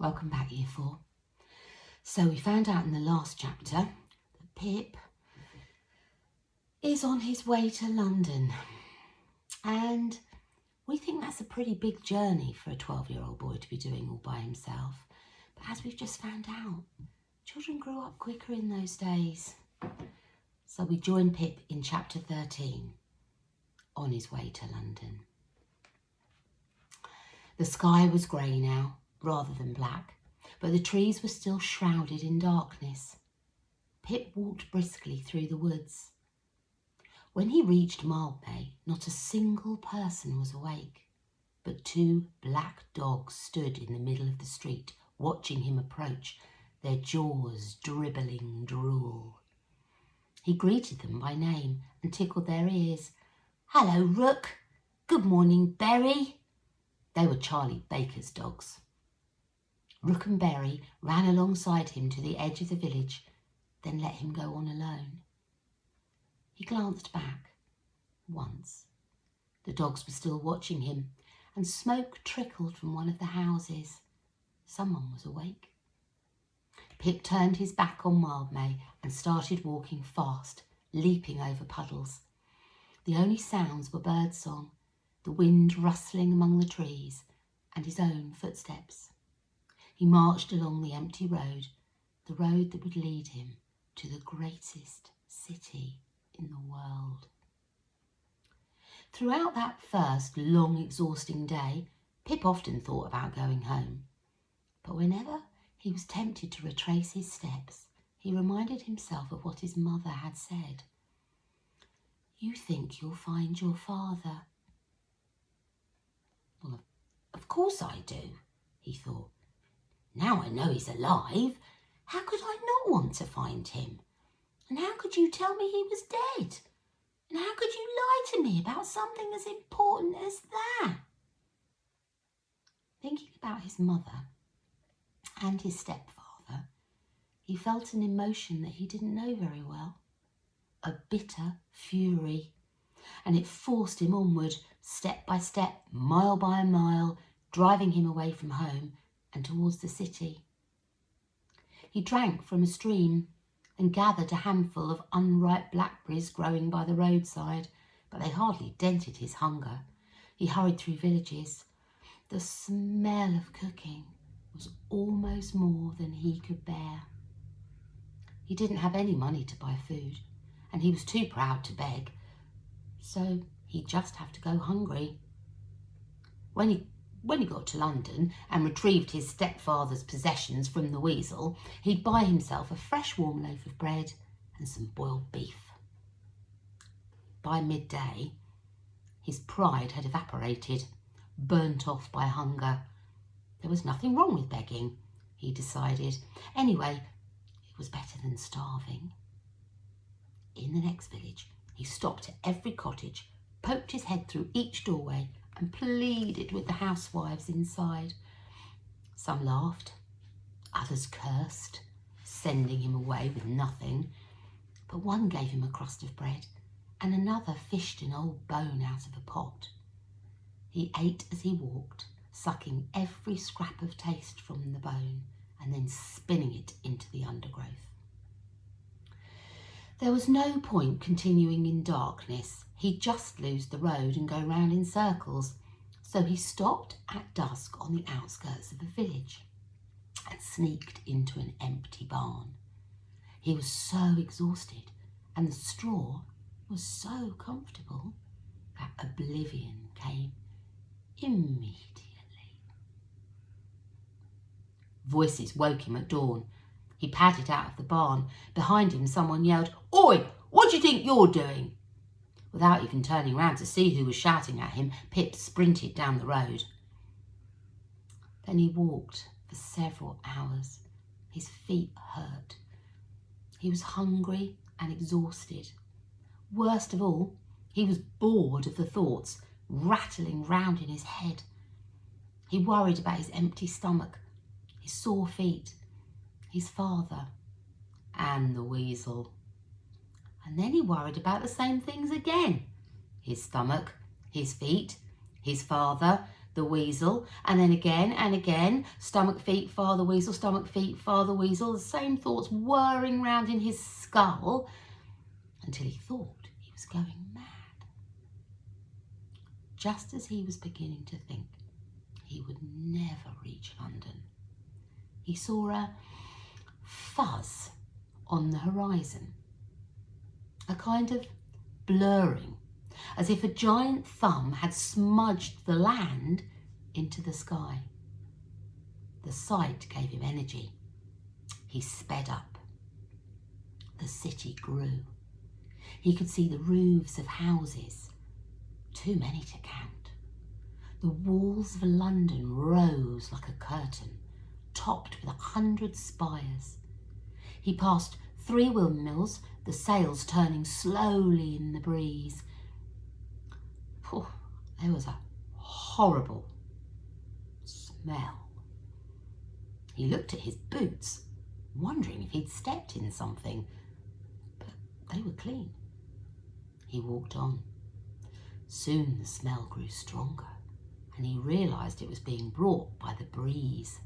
Welcome back, Year 4. So we found out in the last chapter that Pip is on his way to London. And we think that's a pretty big journey for a 12-year-old boy to be doing all by himself. But as we've just found out, children grew up quicker in those days. So we join Pip in chapter 13, on his way to London. The sky was grey now, rather than black, but the trees were still shrouded in darkness. Pip walked briskly through the woods. When he reached Mildmay, not a single person was awake, but 2 black dogs stood in the middle of the street, watching him approach, their jaws dribbling drool. He greeted them by name and tickled their ears. "Hello, Rook. Good morning, Berry." They were Charlie Baker's dogs. Rook and Berry ran alongside him to the edge of the village, then let him go on alone. He glanced back once. The dogs were still watching him, and smoke trickled from one of the houses. Someone was awake. Pip turned his back on Mildmay and started walking fast, leaping over puddles. The only sounds were birdsong, the wind rustling among the trees, and his own footsteps. He marched along the empty road, the road that would lead him to the greatest city in the world. Throughout that first long, exhausting day, Pip often thought about going home. But whenever he was tempted to retrace his steps, he reminded himself of what his mother had said. "You think you'll find your father." "Well, of course I do," he thought. "Now I know he's alive, how could I not want to find him? And how could you tell me he was dead? And how could you lie to me about something as important as that?" Thinking about his mother and his stepfather, he felt an emotion that he didn't know very well, a bitter fury, and it forced him onward, step by step, mile by mile, driving him away from home and towards the city. He drank from a stream and gathered a handful of unripe blackberries growing by the roadside, but they hardly dented his hunger. He hurried through villages. The smell of cooking was almost more than he could bear. He didn't have any money to buy food, and he was too proud to beg, so he'd just have to go hungry. When he got to London and retrieved his stepfather's possessions from the weasel, he'd buy himself a fresh warm loaf of bread and some boiled beef. By midday, his pride had evaporated, burnt off by hunger. There was nothing wrong with begging, he decided. Anyway, it was better than starving. In the next village, he stopped at every cottage, poked his head through each doorway, and pleaded with the housewives inside. Some laughed, others cursed, sending him away with nothing. But one gave him a crust of bread, and another fished an old bone out of a pot. He ate as he walked, sucking every scrap of taste from the bone, and then spinning it into the undergrowth. There was no point continuing in darkness. He'd just lose the road and go round in circles. So he stopped at dusk on the outskirts of a village and sneaked into an empty barn. He was so exhausted and the straw was so comfortable that oblivion came immediately. Voices woke him at dawn. He padded out of the barn. Behind him, someone yelled, "Oi, what do you think you're doing?" Without even turning round to see who was shouting at him, Pip sprinted down the road. Then he walked for several hours. His feet hurt. He was hungry and exhausted. Worst of all, he was bored of the thoughts rattling round in his head. He worried about his empty stomach, his sore feet, his father, and the weasel. And then he worried about the same things again. His stomach, his feet, his father, the weasel, and then again and again, stomach, feet, father, weasel, stomach, feet, father, weasel, the same thoughts whirring round in his skull until he thought he was going mad. Just as he was beginning to think he would never reach London, he saw a fuzz on the horizon, a kind of blurring, as if a giant thumb had smudged the land into the sky. The sight gave him energy. He sped up. The city grew. He could see the roofs of houses, too many to count. The walls of London rose like a curtain, topped with 100 spires. He passed 3 windmills, the sails turning slowly in the breeze. There was a horrible smell. He looked at his boots, wondering if he'd stepped in something, but they were clean. He walked on. Soon the smell grew stronger, and he realised it was being brought by the breeze.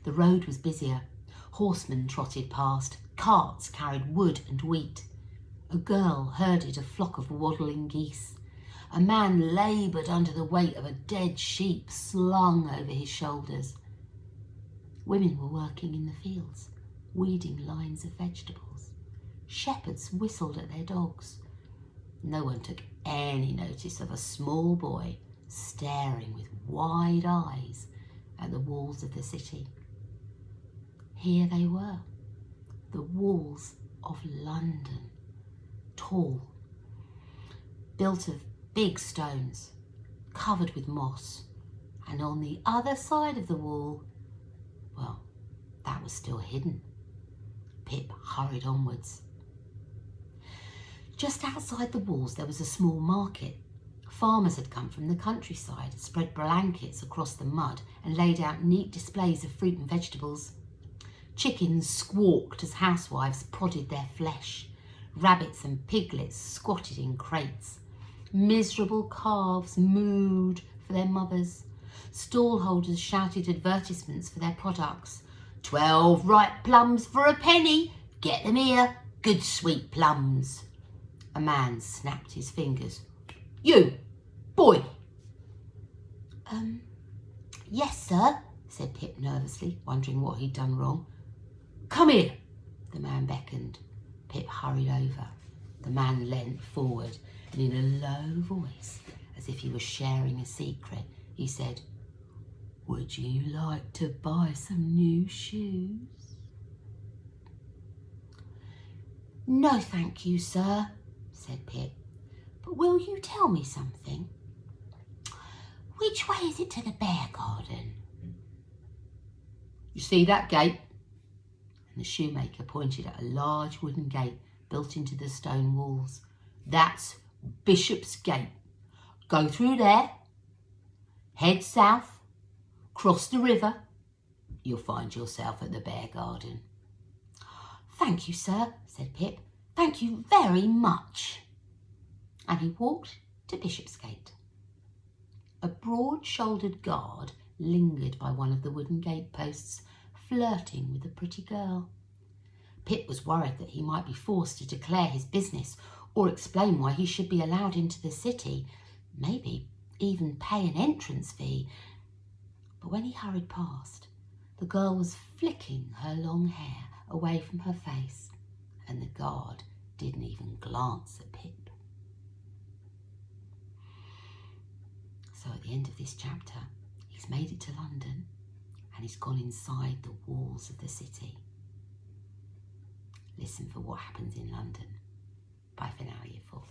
The road was busier. Horsemen trotted past. Carts carried wood and wheat. A girl herded a flock of waddling geese. A man laboured under the weight of a dead sheep slung over his shoulders. Women were working in the fields, weeding lines of vegetables. Shepherds whistled at their dogs. No one took any notice of a small boy staring with wide eyes at the walls of the city. Here they were, the walls of London, tall, built of big stones, covered with moss, and on the other side of the wall, well, that was still hidden. Pip hurried onwards. Just outside the walls there was a small market. Farmers had come from the countryside, spread blankets across the mud and laid out neat displays of fruit and vegetables. Chickens squawked as housewives prodded their flesh. Rabbits and piglets squatted in crates. Miserable calves mooed for their mothers. Stallholders shouted advertisements for their products. 12 ripe plums for a penny. Get them here. Good sweet plums. A man snapped his fingers. You, boy. Yes, sir, said Pip nervously, wondering what he'd done wrong. Come here, the man beckoned. Pip hurried over. The man leant forward and in a low voice, as if he was sharing a secret, he said, Would you like to buy some new shoes? No, thank you, sir, said Pip. But will you tell me something? Which way is it to the bear garden? You see that gate? And the shoemaker pointed at a large wooden gate built into the stone walls. That's Bishop's Gate. Go through there, head south, cross the river. You'll find yourself at the bear garden. Thank you, sir, said Pip. Thank you very much. And he walked to Bishopsgate. A broad-shouldered guard lingered by one of the wooden gate posts, flirting with a pretty girl. Pip was worried that he might be forced to declare his business or explain why he should be allowed into the city, maybe even pay an entrance fee. But when he hurried past, the girl was flicking her long hair away from her face, and the guard didn't even glance at Pip. So at the end of this chapter, he's made it to London and he's gone inside the walls of the city. Listen for what happens in London. Bye for now, Year 4.